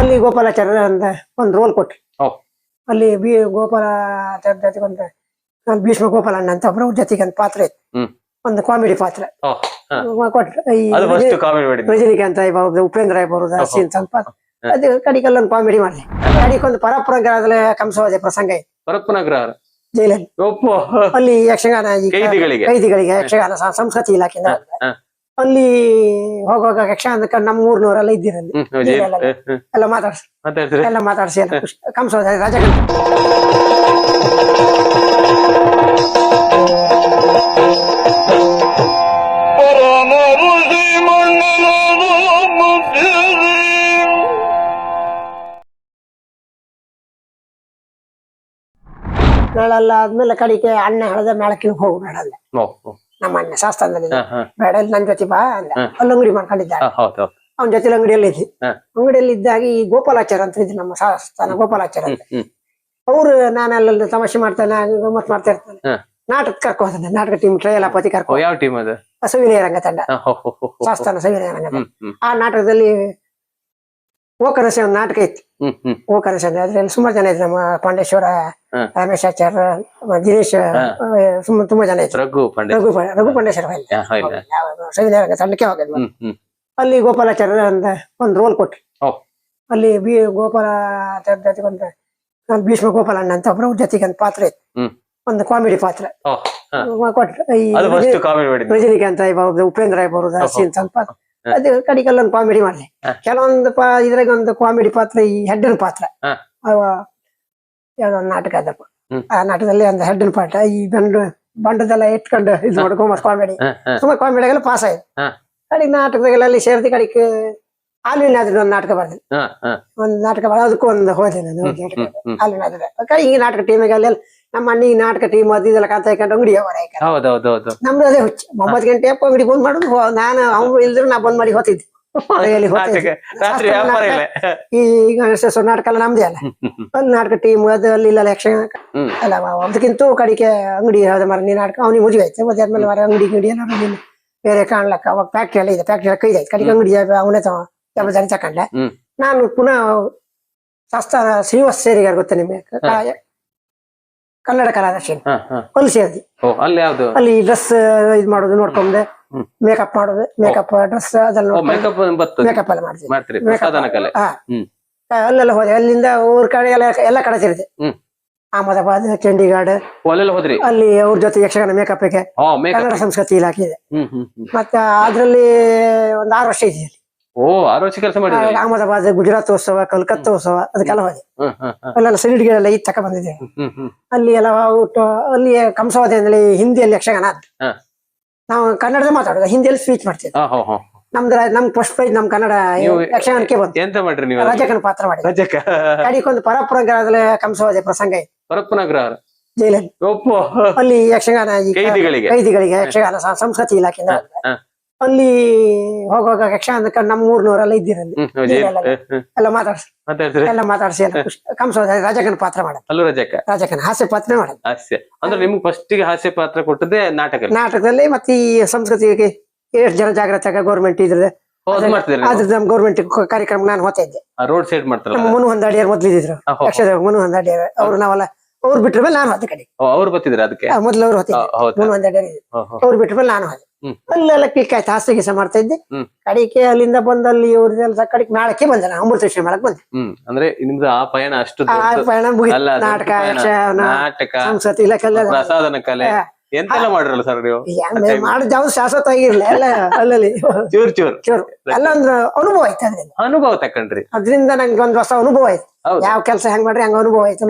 ಅಲ್ಲಿ ಗೋಪಾಲಾಚಾರ್ಯ ಅಂತ ಒಂದು ರೋಲ್ ಕೊಟ್ರು. ಓ ಅಲ್ಲಿ ಗೋಪಾಲಾಚಾರ್ಯ ಜೊತೆಗೆ ಒಂದು ಭೀಷ್ಮ ಗೋಪಾಲಣ್ಣ ಅಂತ ಒಬ್ರು ಜೊತೆಗೆ ಒಂದು ಪಾತ್ರ ಇತ್ತು. ಹ್ಮ್ ಒಂದು ಕಾಮಿಡಿ ಪಾತ್ರ ಓ ಹಾ. ಕೊಟ್ರು. ಈ ಅದು ಫಸ್ಟ್ ಕಾಮಿಡಿ ಮಾಡಿದ್ದು. ರಜನಿಕಾಂತ್ ಇರ್ಬೋದು, ಉಪೇಂದ್ರ ಇರ್ಬೋದು, ಸೀನ್ ಸ್ವಲ್ಪ ಅದು ಕಡಿಗೆಲ್ಲ ಒಂದು ಕಾಮಿಡಿ ಮಾಡ್ಲಿ. ಕಡಿಗೊಂದು ಪರಪುರಗ್ರಹದಲ್ಲಿ ಕಂಸವಾದ ಪ್ರಸಂಗ ಇತ್ತು ಪರಪ್ಪನಗ್ರಹ ಜೈಲಲ್ಲಿ. ಒಪ್ಪು ಅಲ್ಲಿ ಯಕ್ಷಗಾನ ಈ ಕೈದಿಗಳಿಗೆ ಯಕ್ಷಗಾನ ಸಂಸ್ಕೃತಿ ಇಲಾಖೆಯಿಂದ ಹಾ. ಅಲ್ಲಿ ಹೋಗುವಾಗ ಯಕ್ಷಗಾನ ನಮ್ಮ ಊರ್ನವರೆಲ್ಲ ಇದ್ದಿರಲ್ಲಿ ಎಲ್ಲ ಮಾತಾಡ್ತಾರೆ ಎಲ್ಲ ಮಾತಾಡ್ಸಿ ಎಲ್ಲ ಕಂಸವಾದ ರಾಜಕೀಯ ಮೇಳೆಲ್ಲ ಆದ್ಮೇಲೆ ಕಡಿಕೆ ಅಣ್ಣ ಹೇಳ್ದೆ ಮೇಳಕ್ಕೆ ಹೋಗು ಮೇಡಲ್ಲ. ನಮ್ಮ ಅಣ್ಣ ಶಾಸ್ತ್ರದಲ್ಲಿ ಬೇಡ ಇಲ್ಲಿ ನನ್ ಜೊತೆ ಬಾ ಅಂದ. ಅಲ್ಲಿ ಅಂಗಡಿ ಮಾಡ್ಕೊಂಡಿದ್ದ ಅವ್ನ ಜೊತೆ ಅಂಗಡಿಯಲ್ಲಿ ಇದ್ದಿ. ಅಂಗಡಿಯಲ್ಲಿ ಇದ್ದಾಗ ಈ ಗೋಪಾಲಾಚಾರ ಅಂತ ಇದ್ರು ನಮ್ಮ ಶಾಸ್ತ್ರನ ಗೋಪಾಲಾಚಾರ ಅಂತ. ಅವ್ರು ನಾನೆಲ್ಲ ತಮಾಷೆ ಮಾಡ್ತಾನೆ ಗಮ್ಮತ್ ಮಾಡ್ತಾ ಇರ್ತಾನೆ. ನಾಟಕ ಕರ್ಕೊ ಹೋದ ನಾಟಕ ಟೀಮ್ ಟ್ರಯಲಾಪತಿ ಕರ್ಕೊ. ಯಾವ ಟೀಮ್ ಅದು? ಸವಿನಯ ರಂಗ ತಂಡ, ಶಾಸ್ತ್ರನ ಸವಿನಯ ರಂಗ ತಂಡ. ಆ ನಾಟಕದಲ್ಲಿ ಓಕನಸೆ ಒಂದು ನಾಟಕ ಇತ್ತು. ಓಕನಸೆ ಅದ್ರಲ್ಲಿ ಸುಮಾರು ಜನ ಇದ್ರು. ನಮ್ಮ ಪಾಂಡೇಶ್ವರ, ರಮೇಶಾಚಾರ್ಯ, ದಿನೇಶ್, ತುಂಬಾ ಜನ ಇದ್ರು. ರಘು ಪಾಂಡೇಶ್ವರ ಸವಿನಯ ರಂಗ ತಂಡಕ್ಕೆ ಹೋಗಿದ್ವಿ. ಅಲ್ಲಿ ಗೋಪಾಲಾಚಾರ್ಯ ಅಂತ ಒಂದು ರೋಲ್ ಕೊಟ್ರು. ಅಲ್ಲಿ ಗೋಪಾಲಾಚಾರ್ಯ ಜೊತೆಗೆ ಒಂದು ಭೀಷ್ಮ ಗೋಪಾಲಣ್ಣ ಅಂತ ಒಬ್ರು ಜೊತೆಗೆ ಒಂದು ಪಾತ್ರ ಇತ್ತು. ಒಂದು ಕಾಮಿಡಿ ಪಾತ್ರ ಕೊಟ್ರು. ಈ ರಜನಿಕಾಂತ್ ಇರ್ಬೋದು, ಉಪೇಂದ್ರ ಇರ್ಬೋದು, ಸೀನ್ ಸ್ವಲ್ಪ ಅದು ಕಡಿಗೆಲ್ಲ ಒಂದು ಕಾಮಿಡಿ ಮಾಡ್ಲಿ. ಕೆಲವೊಂದು ಇದ್ರಾಗ ಒಂದು ಕಾಮಿಡಿ ಪಾತ್ರ ಈ ಹೆಡ್ಡನ ಪಾತ್ರ ಯಾವ್ದೋ ಒಂದು ನಾಟಕ ಅದಪ್ಪ. ಆ ನಾಟಕದಲ್ಲಿ ಒಂದು ಹೆಡ್ಡನ ಪಾಠ ಈ ಬಂಡದೆಲ್ಲ ಇಟ್ಕೊಂಡು ಇದು ಮಾಡ್ಕೊಂಡ್ ಕಾಮಿಡಿ ಸುಮಾರು ಕಾಮಿಡಿಗೆಲ್ಲ ಪಾಸ್ ಆಯ್ತು. ಕಡಿಗೆ ನಾಟಕದಾಗೆಲ್ಲ ಸೇರ್ತಿ ಕಡಿಗೆ ಹಾಲಿನಾದ್ರೂ ಒಂದು ನಾಟಕ ಬರ್ದಿಲ್ಲ. ಒಂದು ನಾಟಕ ಅದಕ್ಕೂ ಒಂದು ಹೋದೆ ನಾನು ಹಾಲಿನಾದ್ರ ಕಡಿಗೆ ಈ ನಾಟಕ ಟೀಮಿಗೆಲ್ಲ ನಮ್ಮ ಅಣ್ಣ ಈ ನಾಟಕ ಟೀಮ್ ಅದಿದೆಲ್ಲ ಕಾಂತ ಇಕೊಂಡು ಅಂಗಡಿ ನಮ್ದು ಅದೇ ಹುಚ್ಚ. 9 ಗಂಟೆ ಅಂಗಡಿ ಬಂದ್ ಮಾಡುದು. ನಾನು ಅವ್ರು ಇಲ್ದ್ರು ನಾ ಬಂದ್ ಮಾಡಿ ಹೋಗ್ತಿದ್ದೆ. ಈ ಗಣೇಶ ನಾಟಕ ಎಲ್ಲ ನಮ್ದೇ ಅಲ್ಲ. ಒಂದು ನಾಟಕ ಟೀಮ್ ಅದು ಅಲ್ಲಿ ಇಲ್ಲ ಯಕ್ಷಗಾನ ಅಲ್ಲ ಅದಕ್ಕಿಂತ ಕಡಿಕೆ ಅಂಗಡಿ ಯಾವ್ದು ಮರ ನೀ ನಾಟಕ ಅವ್ನಿಗೆ ಮುಜಿ ಆಯ್ತು. ಮದುವೆ ಆದ್ಮೇಲೆ ಮರ ಅಂಗಡಿ ಎಲ್ಲ ಬೇರೆ ಕಾಣ್ಲಕ್ಕ ಅವಾಗ ಫ್ಯಾಕ್ಟ್ರಿ ಎಲ್ಲ ಇದೆ. ಫ್ಯಾಕ್ಟ್ರಿ ಎಲ್ಲ ಕೈದಾಯ್ತು. ಕಡಿಗೆ ಅಂಗಡಿ ಅವನೇ ಜನ ತಕೊಂಡೆ. ನಾನು ಪುನಃ ಶಾಸ್ತ್ರ ಶ್ರೀನಿವಾಸ ಸೇರಿಗಾರ ಗೊತ್ತ ನಿಮ್ಗೆ? ಕನ್ನಡ ಕಲಾದರ್ಶಿ ಅಲ್ಲಿ ಸೇರಿದ್ವಿ. ಅಲ್ಲಿ ಡ್ರೆಸ್ ಇದ್ ಮಾಡೋದು ನೋಡ್ಕೊಂಡೆ, ಮೇಕಪ್ ಮಾಡೋದು, ಮೇಕಪ್ ಡ್ರೆಸ್ ಅದೆಲ್ಲ ಮೇಕಪ್ ಎಲ್ಲ ಮಾಡ್ತೀವಿ. ಅಲ್ಲೆಲ್ಲ ಹೋದೆ. ಅಲ್ಲಿಂದ ಊರ್ ಕಡೆ ಎಲ್ಲ ಕಡೆ ಸೇರಿದೆ. ಅಹಮದಾಬಾದ್, ಚಂಡೀಗಢ ಅಲ್ಲಿ ಅವ್ರ ಜೊತೆ ಯಕ್ಷಗಾನ ಮೇಕಪ್ಗೆ ಕನ್ನಡ ಸಂಸ್ಕೃತಿ ಇಲಾಖೆ ಇದೆ. ಮತ್ತೆ ಅದ್ರಲ್ಲಿ ಒಂದು 6 ವರ್ಷ ಇದೆ. ಅಹಮದಾಬಾದ್ ಗುಜರಾತ್ ಉತ್ಸವ, ಕಲ್ಕತ್ತಾ ಉತ್ಸವ ಅದಕ್ಕೆಲ್ಲ ಹೋದೆ. ಅಲ್ಲೆಲ್ಲ ಸೈಡ್ಗಳೆಲ್ಲ ಇದ್ ತಕ ಬಂದಿದೆ. ಅಲ್ಲಿ ಎಲ್ಲ ಅಲ್ಲಿ ಕಂಸವಾದಲ್ಲಿ ಹಿಂದಿಯಲ್ಲಿ ಯಕ್ಷಗಾನ ನಾವು ಕನ್ನಡದ ಮಾತಾಡೋದು, ಹಿಂದಿಯಲ್ಲಿ ಸ್ಪೀಚ್ ಮಾಡ್ತೀವಿ. ನಮ್ ಫಸ್ಟ್ ಪ್ರೈಸ್ ನಮ್ ಕನ್ನಡ ಯಕ್ಷಗಾನಕ್ಕೆ ಬಂತು. ರಾಜಕನ ಪಾತ್ರ ಮಾಡಿದ್ವಿ. ಕಡಿಗೊಂದು ಪರಪುರಗ್ರಹದಲ್ಲಿ ಕಂಸವಾದ ಪ್ರಸಂಗ ಇತ್ತು ಜೈಲಲ್ಲಿ. ಅಲ್ಲಿ ಯಕ್ಷಗಾನ ಕೈದಿಗಳಿಗೆ ಯಕ್ಷಗಾನ ಸಂಸ್ಕೃತಿ ಇಲಾಖೆಯಿಂದ ಅಲ್ಲಿ ಹೋಗುವಾಗ ಯಕ್ಷಗಾನ ನಮ್ಮ ಊರ್ನವರೆಲ್ಲ ಇದ್ದಿರಲ್ಲಿ ಎಲ್ಲ ಮಾತಾಡ್ಸಿ ಎಲ್ಲ ಕಂಸವಾದ ರಾಜಕನ ಪಾತ್ರ ಮಾಡೋದು. ರಾಜಕನ ಹಾಸ್ಯ ಪಾತ್ರ ಮಾಡೋದು. ಅಂದ್ರೆ ನಿಮ್ಗೆ ಫಸ್ಟ್ ಹಾಸ್ಯ ಪಾತ್ರ ಕೊಟ್ಟದೆ ನಾಟಕದಲ್ಲಿ. ಮತ್ತೆ ಈ ಸಂಸ್ಕೃತಿಗೆ ಎಷ್ಟು ಜನ ಜಾಗೃತಿ ಗೌರ್ಮೆಂಟ್ ಇದ್ರೆ ಅದ್ರ ನಮ್ ಗೌರ್ಮೆಂಟ್ ಕಾರ್ಯಕ್ರಮ ನಾನು ಹೋಗ್ತಾ ಇದ್ದೆ. ರೋಡ್ ಸೈಡ್ ಮಾಡ್ತಾರೆ. ಮುನು ಹೊಂದಾಡಿಯರ್ ಮೊದ್ಲು ಇದ್ರು ಯಕ್ಷಗಾನ ಮುನು ಹೊಂದಾಡಿಯರ್ ಅವ್ರು ನಾವೆಲ್ಲ ಅವ್ರು ಬಿಟ್ರ ಮೇಲೆ ನಾನು ಹೋದ ಕಡೆ. ಅವ್ರು ಬರ್ತಿದ್ರು ಅದಕ್ಕೆ ಮೊದ್ಲು ಅವ್ರು ಹೋಗ್ತಿದ್ದೆ. ಮುನು ಹೊಂದಾಡಿಯರ್ ಅವ್ರು ಬಿಟ್ರ ಮೇಲೆ ನಾನು ಹೋದೆ. ಅಲ್ಲೆಲ್ಲ ಕ್ಲಿಕ್ ಆಯ್ತು. ಹಾಸ್ಯ ಗೀಸ ಮಾಡ್ತಾ ಇದ್ದೆ. ಕಡಿಕೆ ಅಲ್ಲಿಂದ ಬಂದಲ್ಲಿ ಇವ್ರದೆಲ್ಲ ಕಡಿಕೆ ಮೇಳಕ್ಕೆ ಬಂದೆ. ನಾನು ಅಮೃತೇಶ್ವರ ಮೇಳಕ್ಕೆ ಬಂದೆ. ಅಂದ್ರೆ ನಿಮ್ದು ಆ ಪಯಣ ಅಷ್ಟು ಪಯಣ ಮುಗಿತು. ನಾಟಕ, ಯಕ್ಷಗಾನ, ಸಂಸ್ಕೃತಿ ಇಲಾಖೆ ಪ್ರಸಾದನ ಕಲೆ ಎಂತೆಲ್ಲ ಮಾಡಿರಲ್ಲ ಸರ್ ನೀವು? ಮಾಡಿದ ಯಾವ್ದು ಶಾಶ್ವತ ಆಗಿರ್ಲಿಲ್ಲ. ಎಲ್ಲ ಅಲ್ಲಲ್ಲಿ ಚೂರು ಎಲ್ಲ ಒಂದು ಅನುಭವ ಆಯ್ತು. ಅದ್ರಿಂದ ಅನುಭವ ತಕೊಂಡ್ರಿ. ಅದ್ರಿಂದ ನಂಗೆ ಒಂದು ಹೊಸ ಅನುಭವ ಆಯ್ತು. ಯಾವ ಕೆಲಸ ಹೆಂಗ್ ಮಾಡ್ರಿ ಹಂಗ ಅನುಭವ ಆಯ್ತು.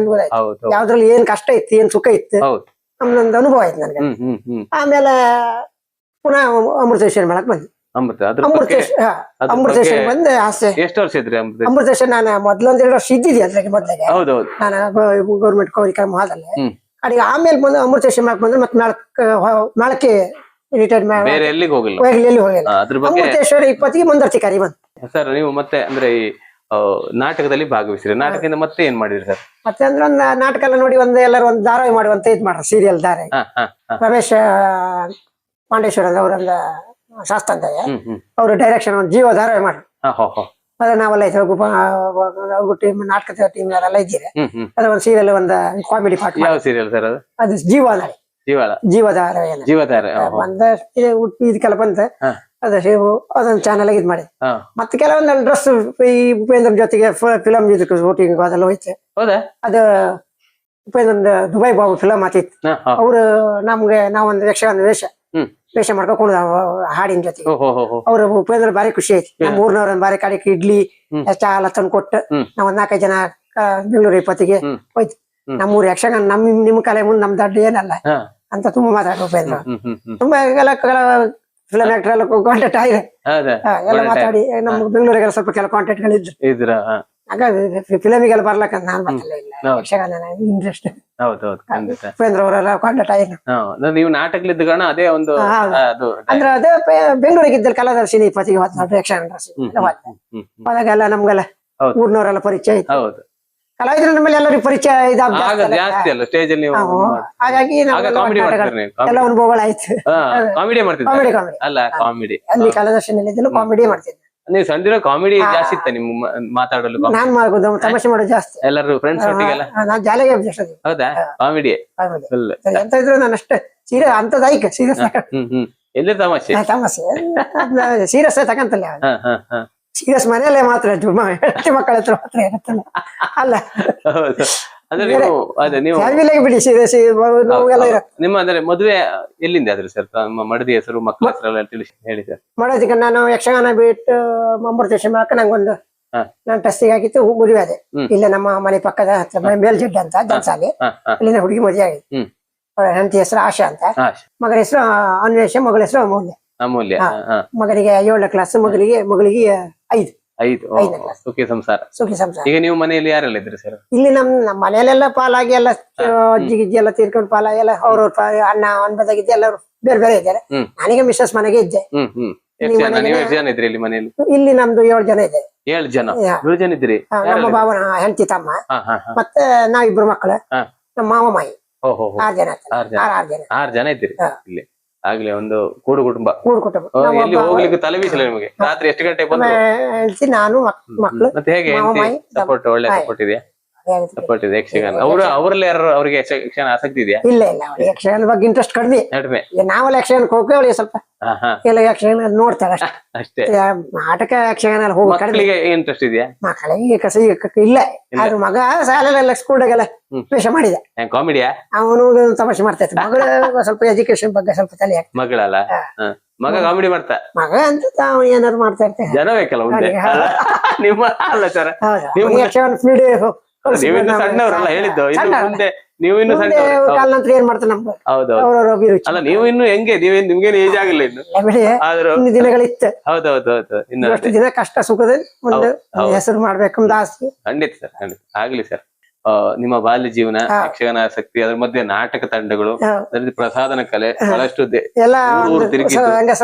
ಯಾವ್ದ್ರಲ್ಲಿ ಏನ್ ಕಷ್ಟ ಇತ್ತು, ಏನ್ ಸುಖ ಇತ್ತು, ನಮ್ದೊಂದು ಅನುಭವ ಆಯ್ತು ನನ್ಗೆ. ಆಮೇಲೆ ಪುನಃ ಅಮೃತೇಶ್ವರ ಮೇಳಕ್ಕೆ ಬಂದೆ. ಅಮೃತೇಶ್ವರ ಬಂದೆ. ಹಾಸ್ಯ ಎಷ್ಟು ವರ್ಷ ಇದ್ರಿ ಅಮೃತೇಶ್ವರ? ನಾನು ಮೊದ್ಲೊಂದ್ 2 ವರ್ಷ ಇದ್ದಿದ್ದೆ ಅದ್ರಾಗೆ ಮೊದ್ಲಾಗೆ. ನಾನು ಗೌರ್ಮೆಂಟ್ ಕಾರ್ಯಕ್ರಮ ಹೋದಲ್ಲಿ ಅಡಿಗೆ. ಆಮೇಲೆ ಬಂದು ಅಮೃತೇಶ್ವರ ಮೇಳಕ್ಕೆ ಬಂದ್ರೆ ಮತ್ತೆ ಮೇಳಕ್ಕೆ ರಿಟೈರ್ಡ್ ಎಲ್ಲಿ ಹೋಗಿಲ್ಲ. ಅಮೃತೇಶ್ವರ 20ಗೆ ಮುಂದರ್ತಿಕಾರಿ ಬಂತು ಸರ್. ನೀವು ಮತ್ತೆ ಅಂದ್ರೆ ಈ ನಾಟಕದಲ್ಲಿ ಭಾಗವಹಿಸಿರಿ. ನಾಟಕದಿಂದ ಮತ್ತೆ ಏನ್ ಮಾಡಿದ್ರಿ ಸರ್? ಮತ್ತೆ ಅಂದ್ರೆ ಒಂದು ನಾಟಕ ಎಲ್ಲ ನೋಡಿ ಎಲ್ಲರೂ ಒಂದು ಧಾರಾವಾಹಿ ಮಾಡುವಂತ ಇದ್ ಮಾಡ್ರ. ಸೀರಿಯಲ್ ಧಾರಾವಾಹಿ. ರಮೇಶ್ ಪಾಂಡೇಶ್ವರ ಅವರೊಂದು ಶಾಸ್ತ್ರ ಅಂತ ಅವ್ರ ಡೈರೆಕ್ಷನ್ ಒಂದು ಜೀವ ಧಾರಾವಾಹಿ ಮಾಡ್ರು. ಅದ ನಾವೆಲ್ಲ ಇದ್ರು ಟೀಮ್ ನಾಟಕದ ಟೀಮ್ ಅವರೆಲ್ಲ ಇದ್ದೀರಿ. ಅದ ಒಂದು ಸೀರಿಯಲ್ ಒಂದು ಕಾಮಿಡಿ ಪಾರ್ಟ್. ಯಾವ ಸೀರಿಯಲ್ ಸರ್ ಅದು? ಅದು ಜೀವಧಾರೆ. ಜೀವಧಾರ ಜೀವಧಾರೆ ಒಂದ ಇದಕ್ಕೆಲ್ಲ ಬಂತ. ಅದೊಂದು ಚಾನಲ್ ಇದ್ ಮಾಡಿ ಮತ್ತೆ ಕೆಲವೊಂದು ಡ್ರೆಸ್ ಈ ಉಪೇಂದ್ರ ಜೊತೆಗೆ ಫಿಲಂ ಇದಕ್ಕೆ ಶೂಟಿಂಗ್ ಅದೆಲ್ಲ ಹೋಯ್ತು. ಅದು ಉಪೇಂದ್ರ ದುಬೈ ಬಾಬು ಫಿಲಂ ಆತಿತ್ತು. ಅವ್ರು ನಮ್ಗೆ ನಾವೊಂದು ಯಕ್ಷಗಾನ ವೇಷ ಮಾಡ್ಕೊಂಡು ಹಾಡಿನ ಜೊತೆಗೆ ಅವ್ರು ಉಪೇಂದ್ರ ಬಾರಿ ಖುಷಿ ಐತಿ. ನಮ್ಮ ಊರ್ನವ್ರ ಬಾರಿ ಕಡೆಗೆ ಇಡ್ಲಿ ಚಾ ಎಲ್ಲ ತಂದು ಕೊಟ್ಟು ನಾವ್ 4-5 ಜನ ಬೆಂಗಳೂರು 20ಗೆ ಹೋಯ್ತು. ನಮ್ಮೂರ್ ಯಕ್ಷಗಾನ ನಿಮ್ ಕಲೆ ಮುಂದೆ ನಮ್ ದಡ್ಡ ಏನಲ್ಲ ಅಂತ ತುಂಬಾ ಮಾತಾಡ ಉಪೇಂದ್ರ. ತುಂಬಾ ಫಿಲಂ ಆಕ್ಟರ್ ಎಲ್ಲ ಕಾಂಟ್ಯಾಕ್ಟ್ ಆಗಿದೆ ಎಲ್ಲ ಮಾತಾಡಿ ನಮ್ ಬೆಂಗಳೂರಿಗೆಲ್ಲ ಸ್ವಲ್ಪ ಕೆಲ ಕಾಂಟ್ಯಾಕ್ಟ್ ಗಳಿದ್ರು. ಹಾಗಾಗಿ ಫಿಲಮಿಗೆಲ್ಲ ಬರ್ಲಕ್ಕ ನಾನ್ ಬರ್ತಲ್ಲ ಇಲ್ಲ ಯಕ್ಷಗಾನ ಇಂಟ್ರೆಸ್ಟ್. ಉಪೇಂದ್ರ ಅವರೆಲ್ಲ ಕಾಂಟ್ಯಾಕ್ಟ್ ಆಗಿದೆ. ನೀವು ನಾಟಕಲಿದ್ದ ಕಾರಣ ಅದೇ ಒಂದು ಅಂದ್ರೆ ಅದೇ ಬೆಂಗಳೂರಿಗೆ ಇದ್ದಲ್ಲಿ ಕಲಾದರ್ಶಿನಿ 20 ಯಕ್ಷಗಾನ ಹೋದಾಗೆಲ್ಲ ನಮ್ಗೆಲ್ಲ ಊರ್ನವರೆಲ್ಲ ಪರಿಚಯ ಇತ್ತು. ಕಲಾವಿದ್ರು ನಮ್ಮಲ್ಲಿ ಎಲ್ಲರಿಗೂ ಪರಿಚಯ ಜಾಸ್ತಿ ಅಲ್ಲ ಸ್ಟೇಜ್ ಅಲ್ಲಿ. ಹಾಗಾಗಿ ಎಲ್ಲ ಅನುಭವಗಳಾಯ್ತು. ಕಾಮಿಡಿ ಮಾಡ್ತಿದ್ದೆ ಅಲ್ಲ? ಕಾಮಿಡಿ ಅಲ್ಲಿ ಕಲಾದರ್ಶನಲ್ಲಿ ಇದ್ದಲು ಕಾಮಿಡಿ ಮಾಡ್ತಿದ್ದೆ. ನೀವು ಸಂದಿರೋ ಕಾಮಿಡಿ ಜಾಸ್ತಿ ಇತ್ತ ನಿಮ್ ಮಾತಾಡಲು? ನಾನ್ ಮಾಡೋದು ತಮಾಷೆ ಮಾಡೋದು ಜಾಸ್ತಿ. ಎಲ್ಲರೂ ಫ್ರೆಂಡ್ಸ್ ಒಟ್ಟಿಗೆಲ್ಲ ನಾನ್ ಜಾಲಿಗೆ ಹೌದಾ? ಕಾಮಿಡಿ ಎಂತ ಇದ್ರು ನಾನು ಅಷ್ಟೇ ಸೀರಿಯಸ್ ಅಂತದಾಯ್ಕ ಸೀರಿಯಸ್ ಎಲ್ಲಿ ತಮಾಷೆ ಸೀರಿಯಸ್ ತಗಂತಲ್ಲ. ಸೀರಿಯಸ್ ಮನೆಯಲ್ಲೇ ಮಾತ್ರ ಹೆಂಡತಿ ಮಕ್ಕಳ ಹತ್ರ ಮಾತ್ರ ಇರುತ್ತಲ್ಲ ಅಲ್ಲ. ಬಿಡಿ ಸೀರಿಯಸ್ ನಿಮ್ಮ ಅಂದ್ರೆ ಮದುವೆ ಎಲ್ಲಿಂದ ಆದ್ರೆ ಸರ್? ಮಡದಿ ಹೆಸರು ಮಕ್ಕಳ ಹೆಸರು ತಿಳಿಸಿ ಹೇಳಿ ಸರ್. ಮಡದಿಗೆ ನಾನು ಯಕ್ಷಗಾನ ಬಿಟ್ಟು ಮಂಬರ್ದೇಶ ನಂಗೊಂದು ನಾನು ಟೆಸ್ಟಿಗೆ ಆಗಿತ್ತು ಮದುವೆ ಅದೇ ಇಲ್ಲ ನಮ್ಮ ಮನೆ ಪಕ್ಕದ ಮೇಲ್ಜಡ್ಡ ಅಂತ ಜನ್ಸಾಲಿ ಅಲ್ಲಿಂದ ಹುಡುಗಿ ಮದುವೆ ಆಗಿತ್ತು. ಅವಳ ಹೆಂಡತಿ ಹೆಸರು ಆಶಾ ಅಂತ, ಮಗನ ಹೆಸರು ಅನ್ವೇಷ, ಮಗಳ ಹೆಸರು ಅಮೂಲ್ಯ. ಮಗನಿಗೆ 7ನೇ ಕ್ಲಾಸ್, ಮಗಳಿಗೆ 5 ಸುಖಿ ಸಂಸಾರ. ಈಗ ನೀವು ಮನೆಯಲ್ಲಿ ಯಾರೆಲ್ಲ ಇದ್ರಿ ಸರ್? ಇಲ್ಲಿ ನಮ್ಮ ಮನೆಯಲ್ಲೆಲ್ಲ ಪಾಲಾಗಿ ಎಲ್ಲ ಅಜ್ಜಿ ಗಿಜ್ಜಿ ಎಲ್ಲ ತೀರ್ಕೊಂಡು ಪಾಲಾಗಿ ಎಲ್ಲ ಅವ್ರವ್ರ ಅಣ್ಣ ಅನ್ಬದಾಗಿದ್ದೆ ಎಲ್ಲರೂ ಬೇರೆ ಬೇರೆ ಇದ್ದಾರೆ. ನನಗೆ ಮಿಸ್ಸಸ್ ಮನೆಗೆ ಇದ್ದೆ. ಇಲ್ಲಿ ನಮ್ದು 7 ಜನ ಇದೆ. 7 ಜನ ಇದ್ರಿ? ನಮ್ಮ ಭಾವನ ಹೆಂಡತಿ ತಮ್ಮ ಮತ್ತೆ ನಾವಿಬ್ರು ಮಕ್ಕಳು, ನಮ್ಮ ಮಾವ ಮಾಯಿ 6 ಜನ ಇದ್ದೀರಿ ಇಲ್ಲಿ. ಆಗ್ಲಿ ಒಂದು ಕೂಡು ಕುಟುಂಬ. ಎಲ್ಲಿ ಹೋಗ್ಲಿಕ್ಕೆ ತಲೆ ಬೀಸಲ್ಲ ನಿಮಗೆ? ರಾತ್ರಿ ಎಷ್ಟು ಗಂಟೆ ಬಂದು? ನಾನು ಮಕ್ಕಳು. ಮತ್ತೆ ಹೇಗೆ ಸಪೋರ್ಟ್? ಒಳ್ಳೆ ಸಪೋರ್ಟ್ ಇದೆಯಾ? ಸಪೋರ್ಟ್ ಇದೆ. ಯಕ್ಷಗಾನ ಅವರಲ್ಲಿ ಯಾರು ಅವ್ರಿಗೆ ಯಕ್ಷಗಾನ ಆಸಕ್ತಿ ಇದೆಯಾ? ಇಲ್ಲ ಯಕ್ಷಗಾನ ಬಗ್ಗೆ ಇಂಟ್ರೆಸ್ಟ್ ಕಡಿಮೆ. ನಾವೆಲ್ಲ ಯಕ್ಷಗಾನಕ್ಕೆ ಹೋಗಿ ಸ್ವಲ್ಪ ಎಲ್ಲ ಯಕ್ಷಗಾನ ನೋಡ್ತಾರೆ ಅಷ್ಟೇ. ನಾಟಕ ಯಕ್ಷಗಾನ ಹೋಗಿ ಇಂಟ್ರೆಸ್ಟ್ ಇದೆಯಾ? ಮಕ್ಕಳಿಗೆ ಇಲ್ಲ. ಆದ್ರೆ ಮಗ ಶಾಲೆಲ್ಲ ಸ್ಕೂಲ್ಗೆಲ್ಲ ವೇಷ ಮಾಡಿದ. ಕಾಮಿಡಿಯಾ? ಅವನು ತಮಾಷೆ ಮಾಡ್ತಾ ಇತ್ತು. ಮಗಳು ಸ್ವಲ್ಪ ಎಜುಕೇಶನ್ ಬಗ್ಗೆ ಸ್ವಲ್ಪ ತಲೆ ಮಗಳಲ್ಲ. ಮಗ ಕಾಮಿಡಿ ಮಾಡ್ತಾ? ಮಗ ಅಂತ ಏನಾದ್ರು ಮಾಡ್ತಾ ಇರ್ತಾರೆ. ಜನ ಬೇಕಲ್ಲ ಮುಂದೆ. ನಿಮ್ಮ ಅಲ್ಲ ಸರ್, ಯಕ್ಷಗಾನ ಸ್ಪೀಡ್ ನೀವಿನ್ನು ಸಣ್ಣವರಲ್ಲ ಹೇಳಿದ್ದು. ಇನ್ನು ಮುಂದೆ ನೀವು ಇನ್ನು ಸಣ್ಣ ಏನ್ ಮಾಡ್ತಾರೆ ನಮ್ಗೆ. ಅಲ್ಲ ನೀವು ಇನ್ನು ಹೆಂಗೆ ನಿಮ್ಗೇನು ಏಜ್ ಆಗಿಲ್ಲ ಇನ್ನು. ಆದ್ರೂ ದಿನಗಳಿತ್ತು. ಹೌದೌದು. ಇನ್ನು ಅಷ್ಟು ದಿನ ಕಷ್ಟ ಸುಖದ ಒಂದು ಹೆಸರು ಮಾಡ್ಬೇಕು ಆಸೆ. ಖಂಡಿತ ಸರ್, ಖಂಡಿತ ಆಗ್ಲಿ ಸರ್. ನಿಮ್ಮ ಬಾಲ್ಯ ಜೀವನ, ಯಕ್ಷಗಾನ ಆಸಕ್ತಿ, ಅದ್ರ ಮಧ್ಯೆ ನಾಟಕ ತಂಡಗಳು, ಪ್ರಸಾದನ ಕಲೆ, ಬಹಳಷ್ಟು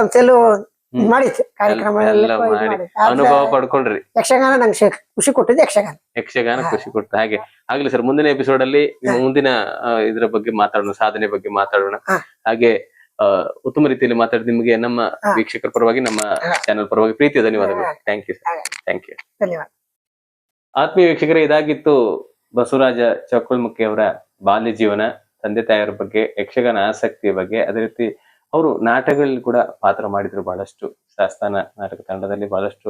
ಸಂಸ್ಥೆಯಲ್ಲೂ ಮಾಡಿತ್ತು ಕಾರ್ಯಕ್ರಮ ಅನುಭವ ಪಡ್ಕೊಂಡ್ರಿ. ಯಕ್ಷಗಾನ ನಂಗೆ ಖುಷಿ ಕೊಟ್ಟಿದ್ದು ಯಕ್ಷಗಾನ ಖುಷಿ ಕೊಡ್ತು. ಹಾಗೆ ಆಗ್ಲಿ ಸರ್. ಮುಂದಿನ ಎಪಿಸೋಡ್ ಅಲ್ಲಿ ಮುಂದಿನ ಇದ್ರ ಬಗ್ಗೆ ಮಾತಾಡೋಣ, ಸಾಧನೆ ಬಗ್ಗೆ ಮಾತಾಡೋಣ. ಹಾಗೆ ಉತ್ತಮ ರೀತಿಯಲ್ಲಿ ಮಾತಾಡಿ ನಿಮಗೆ ನಮ್ಮ ವೀಕ್ಷಕರ ಪರವಾಗಿ, ನಮ್ಮ ಚಾನೆಲ್ ಪರವಾಗಿ ಪ್ರೀತಿಯ ಧನ್ಯವಾದಗಳು. Thank you sir. Thank you. ಧನ್ಯವಾದ. ಆತ್ಮೀಯ ವೀಕ್ಷಕರೇ, ಇದಾಗಿತ್ತು ಬಸವರಾಜ ಚೌಕಳ್ಮುಖಿ ಅವರ ಬಾಲ್ಯ ಜೀವನ, ತಂದೆ ತಾಯಿಯರ ಬಗ್ಗೆ, ಯಕ್ಷಗಾನ ಆಸಕ್ತಿಯ ಬಗ್ಗೆ. ಅದೇ ರೀತಿ ಅವರು ನಾಟಕಗಳಲ್ಲಿ ಕೂಡ ಪಾತ್ರ ಮಾಡಿದ್ರು. ಬಹಳಷ್ಟು ಶಾಸ್ತಾನ ನಾಟಕ ತಂಡದಲ್ಲಿ ಬಹಳಷ್ಟು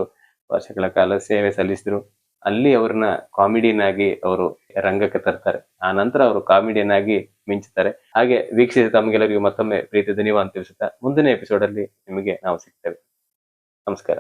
ವರ್ಷಗಳ ಕಾಲ ಸೇವೆ ಸಲ್ಲಿಸಿದ್ರು. ಅಲ್ಲಿ ಅವ್ರನ್ನ ಕಾಮಿಡಿಯನ್ ಆಗಿ ಅವರು ರಂಗಕ್ಕೆ ತರ್ತಾರೆ. ಆ ನಂತರ ಅವರು ಕಾಮಿಡಿಯನ್ ಆಗಿ ಮಿಂಚುತ್ತಾರೆ. ಹಾಗೆ ವೀಕ್ಷಿಸಿ ತಮಗೆಲ್ಲರಿಗೂ ಮತ್ತೊಮ್ಮೆ ಪ್ರೀತಿ ಧನ್ಯವಾದ ತಿಳಿಸುತ್ತಾ ಮುಂದಿನ ಎಪಿಸೋಡ್ ಅಲ್ಲಿ ನಿಮಗೆ ನಾವು ಸಿಗ್ತೇವೆ. ನಮಸ್ಕಾರ.